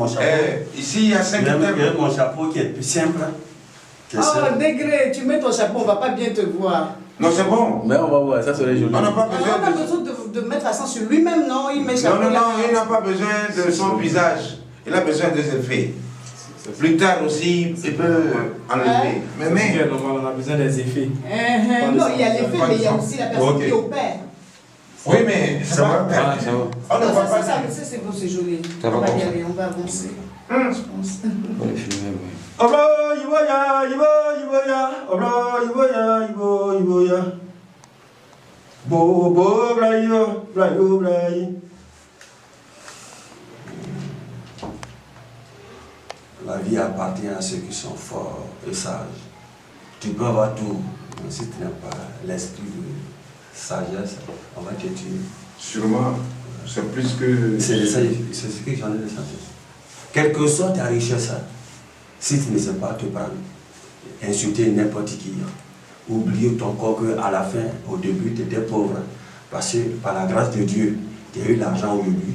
mon chapeau. Ici, il y a 5 thèmes. Mon chapeau qui est plus simple. Oh, Degré, tu mets ton chapeau, on ne va pas bien te voir. Non, c'est bon. Mais on va voir, ça serait joli. On n'a pas besoin, on a besoin de mettre l'accent sur lui-même, non? Il met chapeau. Non, il n'a pas besoin de son visage. Il a besoin des effets. Plus tard aussi, il peut enlever. Mais on a besoin des effets. Non, il y a l'effet, mais il y a aussi la personne qui opère. Oui, mais ça va. On ne voit pas ça. C'est bon, c'est joli. On va y aller, on va avancer. Je pense. La vie appartient à ceux qui sont forts et sages. Tu peux avoir tout, mais si tu n'as pas l'esprit de sagesse, on va te tuer. Sûrement, c'est plus que... C'est ce que j'en ai ressenti. Quelle que soit ta richesse, si tu ne sais pas te prendre, insulter n'importe qui, oublier ton corps qu'à la fin, au début, tu étais pauvre. Parce que par la grâce de Dieu, tu as eu l'argent au début,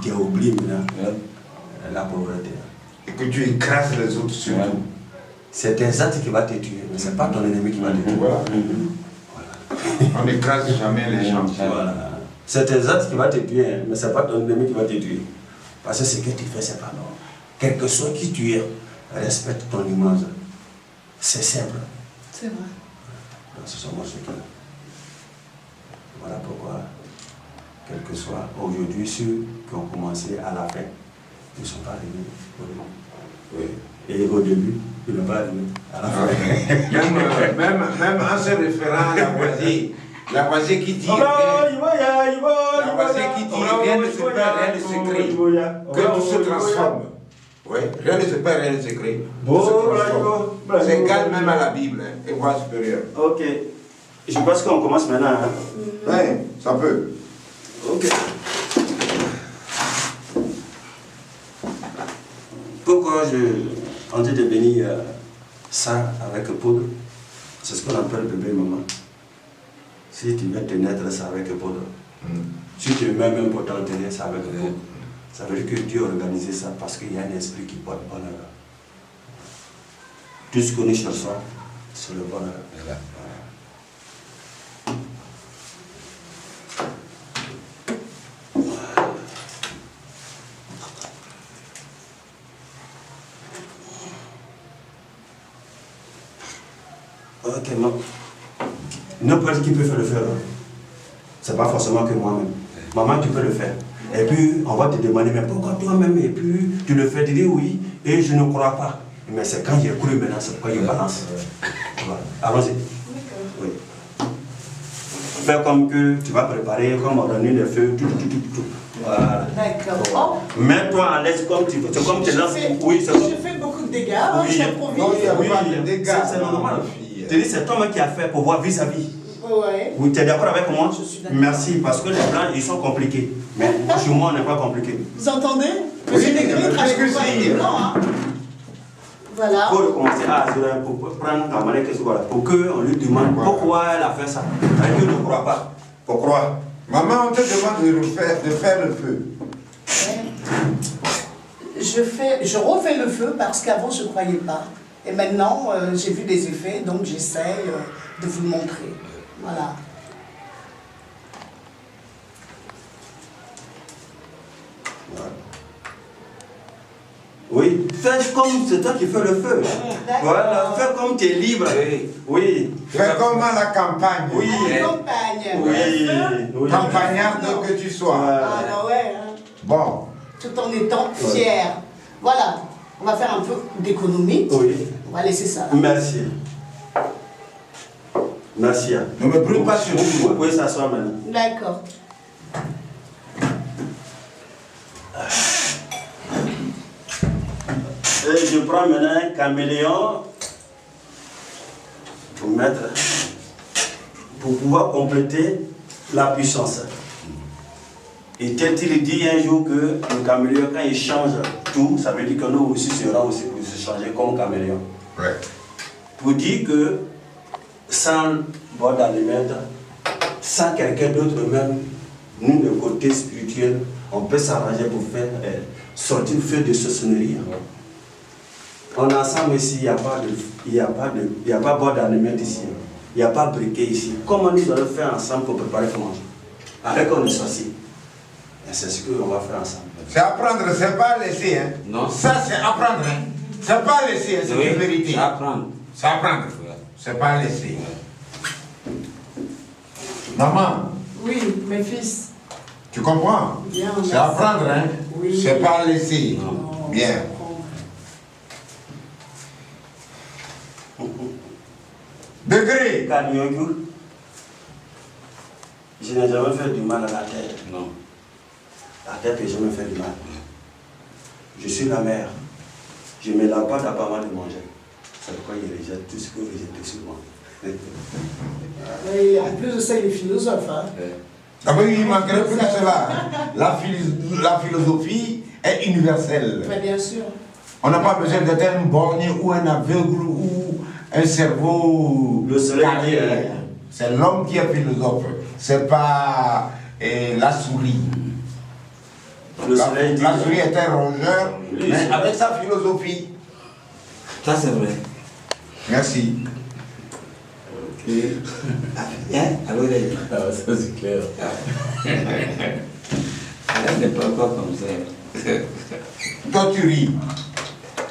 tu as oublié maintenant la pauvreté. Et que tu écrases les autres surtout. Ouais. C'est tes actes qui va te tuer, mais ce n'est pas ton ennemi qui va te tuer. Voilà. On n'écrase jamais les gens. Voilà. C'est tes actes qui va te tuer, mais ce n'est pas ton ennemi qui va te tuer. Parce que ce que tu fais, ce n'est pas normal. Quel que soit qui tu es, respecte ton image. C'est simple. C'est vrai. Donc, ce sont moi ceux qui... Voilà pourquoi, quel que soit aujourd'hui, ceux qui ont commencé à la fin, ils ne sont pas arrivés au début. Oui. Et au début, ils n'ont pas arrivé à la fin. Même en se référant à la voisine qui dit rien ne se perd, rien ne se crée. Que tout se transforme. Oui, rien ne se perd, rien ne se crée. C'est égal même à la Bible, et voie supérieure. Ok. Je pense qu'on commence maintenant. Hein? Oui, ça peut. Ok. Pourquoi je tentais de bénir ça avec poudre? C'est ce qu'on appelle bébé maman. Si tu veux te naître, c'est avec poudre. Si tu mets même pour t'enterrer, c'est avec poudre. Ça veut dire que Dieu a organisé ça parce qu'il y a un esprit qui porte bonheur. Tout ce que nous cherchons, c'est le bonheur. Ok, non. N'importe qui peut faire le faire. C'est pas forcément que moi-même. Maman, tu peux le faire. Et puis, on va te demander, mais pourquoi toi-même? Et puis, tu le fais, tu dis oui, et je ne crois pas. Mais c'est quand j'ai cru maintenant, c'est pourquoi je balance. Voilà. Allons-y. Oui. Fais comme que tu vas préparer, comme on donne le feu, tout. Voilà. D'accord. Mets-toi à l'aise comme tu veux. C'est comme tu lances. Oui, c'est comme... Je fais beaucoup de dégâts, hein, oui, j'improvise. Oui, c'est normal. Tu dis, c'est toi qui as fait pour voir vis-à-vis. Ouais. Vous êtes d'accord avec moi? Je suis d'accord. Merci, parce que les plans, ils sont compliqués. Mais chez moi, on n'est pas compliqué. Vous entendez? Oui, Degré travaille pour les blancs, hein. Voilà. Pour commencer à pour prendre ta manière, voilà, pour qu'on lui demande pourquoi elle a fait ça. Elle ne croit pas. Pour croire. Maman, on te demande de faire le feu. Je refais le feu parce qu'avant je ne croyais pas. Et maintenant, j'ai vu des effets, donc j'essaie de vous le montrer. Voilà. Oui, fais comme c'est toi qui fais le feu. Voilà, fais comme tu es libre. Oui. Fais comme à la campagne. Oui. Campagne. Oui. Campagnarde que tu sois. Ah ouais. Hein. Bon. Tout en étant fier. Voilà. On va faire un peu d'économie. Oui. On va laisser ça là. Merci. Merci. Ne me brûle pas sur vous. Vous pouvez s'asseoir maintenant. D'accord. Et je prends maintenant un caméléon pour mettre, pour pouvoir compléter la puissance. Et tel-il dit un jour que le caméléon, quand il change tout, ça veut dire que nous aussi serons aussi pour se changer comme caméléon. Ouais. Pour dire que sans boire d'aliments, sans quelqu'un d'autre même, nous, le côté spirituel, on peut s'arranger pour faire sortir faire de sorcellerie. On est ensemble ici, il n'y a pas bord d'allumettes ici. Il n'y a pas briquet ici. Comment nous allons faire ensemble pour préparer pour manger? Avec on est sorcier. C'est ce qu'on va faire ensemble. C'est apprendre, c'est pas laisser. Hein. Non. Ça, c'est apprendre. Hein. C'est pas laisser, c'est une vérité. C'est apprendre. C'est apprendre. C'est pas laisser. Maman. Oui, mes fils. Tu comprends? Bien, c'est apprendre, hein? Oui. C'est pas laisser. Non, bien. Degré. Je n'ai jamais fait du mal à la terre. Non. La terre n'a jamais fait du mal. Je suis la mère. Je ne me lave pas d'abord de manger. C'est pourquoi il rejette tout ce que vous rejetez sur moi. Et en plus de ça, il est philosophe. Hein? Ah oui, il manquerait plus que cela. La philosophie est universelle. Mais bien sûr. On n'a pas besoin d'être un borgne ou un aveugle ou un cerveau. Le soleil. C'est l'homme qui est philosophe. C'est pas la souris. La souris est un rongeur, mais avec sa philosophie. Ça c'est vrai. Merci. Alors il a dit. Ah, ça c'est clair. Elle n'est pas encore comme ça. Toi tu ris.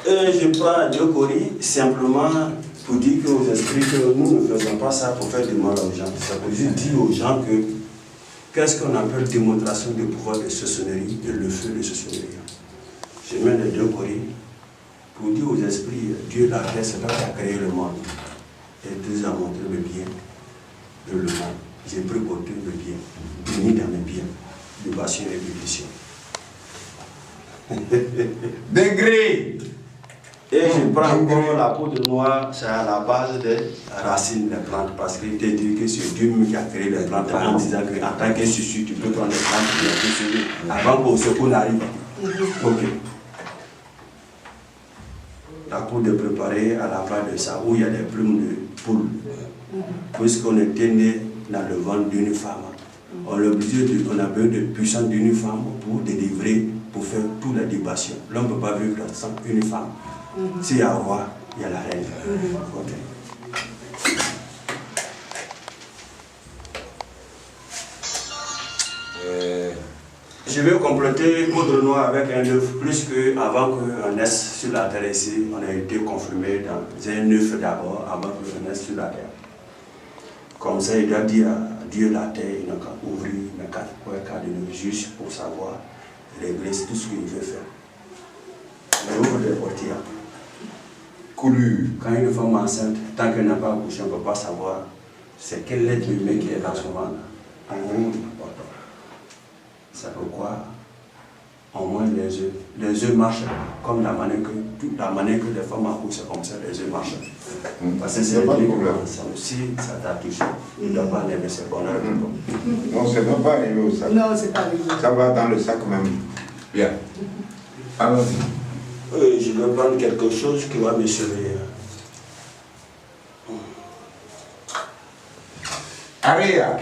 Je prends deux coris simplement pour dire aux esprits que nous ne faisons pas ça pour faire du mal aux gens. C'est pour juste dire aux gens que qu'est-ce qu'on appelle démonstration du pouvoir de sorcellerie et le feu de sorcellerie. Je mets les deux coris pour dire aux esprits, Dieu l'a fait, c'est toi qui as créé le monde. Et Dieu a montré le bien et le mal. J'ai pris côté le bien, uni dans mes biens, de passion et de Degré. Et je prends encore la poudre noire, c'est à la base des racines des plantes, parce qu'il te dit que c'est Dieu qui a créé les plantes en disant qu'en tant que susu, tu peux prendre les plantes qui ont été semées avant qu'au secours n'arrive. Ok. La poudre est préparée à la base de ça, où il y a des plumes de poule. Puisqu'on était né dans le ventre d'une femme, on a besoin de puissance d'une femme pour délivrer, pour faire toutes les libations. L'homme ne peut pas vivre sans une femme. S'il y a un roi, il y a la reine. Okay. Je vais compléter poudre noire avec un œuf, plus qu'avant qu'on naisse sur la terre ici, on a été confirmé dans un œuf d'abord, avant qu'on naisse sur la terre. Comme ça, il doit dire à Dieu la terre, il n'a qu'à ouvrir les quatre de nos juges pour savoir régler tout ce qu'il veut faire. Il ouvre les portières. Coulu. Quand une femme enceinte, tant qu'elle n'a pas accouché, on ne peut pas savoir c'est quel être humain qui est dans son ventre. On ouvre la porte. C'est pourquoi, au moins les œufs marchent comme la manière que les femmes accouchent, c'est comme ça, les œufs marchent. Parce que c'est pas de problème. Si ça t'a touché, il ne doit pas lever ses bonheurs. Non, c'est même pas arrivé au sac. Non, c'est pas arrivé. Ça va dans le sac même. Bien. Allons-y. Je vais prendre quelque chose qui va me surveiller. Aria,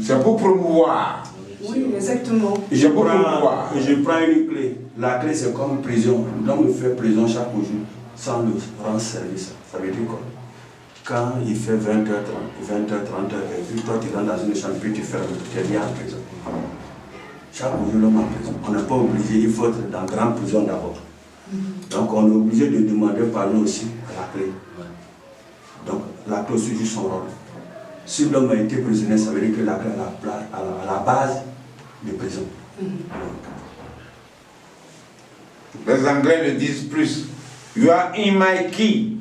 c'est pour promouvoir. Oui, exactement. Je prends une clé. La clé, c'est comme une prison. L'homme fait prison chaque jour sans le rendre service. Ça veut dire quoi? Quand il fait 20h30, 20h30, et puis toi tu rentres dans une chambre, puis tu fermes, tu es bien en prison. Chaque jour, l'homme en prison. On n'est pas obligé, il faut être dans la grande prison d'abord. Donc on est obligé de demander pardon aussi à la clé. Donc la clé aussi joue son rôle. Si l'homme a été prisonnier, ça veut dire que la clé est à la base de prison. Les Anglais le disent plus. You are in my key.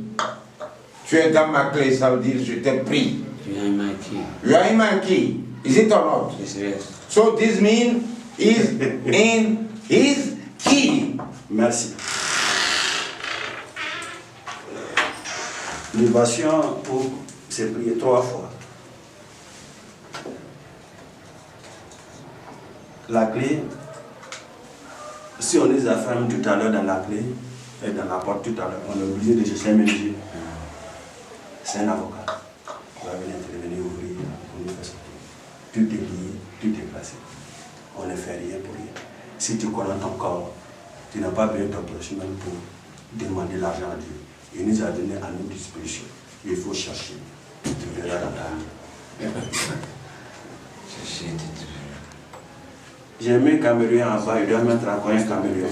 Tu es dans ma clé, ça veut dire je t'ai pris. You are in my key. You are in my key. Is it or not? Yes, yes. So this means is in his key. Merci. Libation pour se prier 3 fois. La clé, si on les a fermés tout à l'heure dans la clé et dans la porte tout à l'heure, on est obligé de chercher un ménager. C'est un avocat. Il va venir intervenir, ouvrir, on nous fait sortir. Tout est lié, tout est placé. On ne fait rien pour rien. Si tu connais ton corps, Tu n'as pas besoin de t'approcher même pour demander l'argent à Dieu. Il nous a donné à notre disposition. Il faut chercher. Tu verras dans ta vie. J'ai mis Cameroun en bas, il doit mettre encore un Cameroun.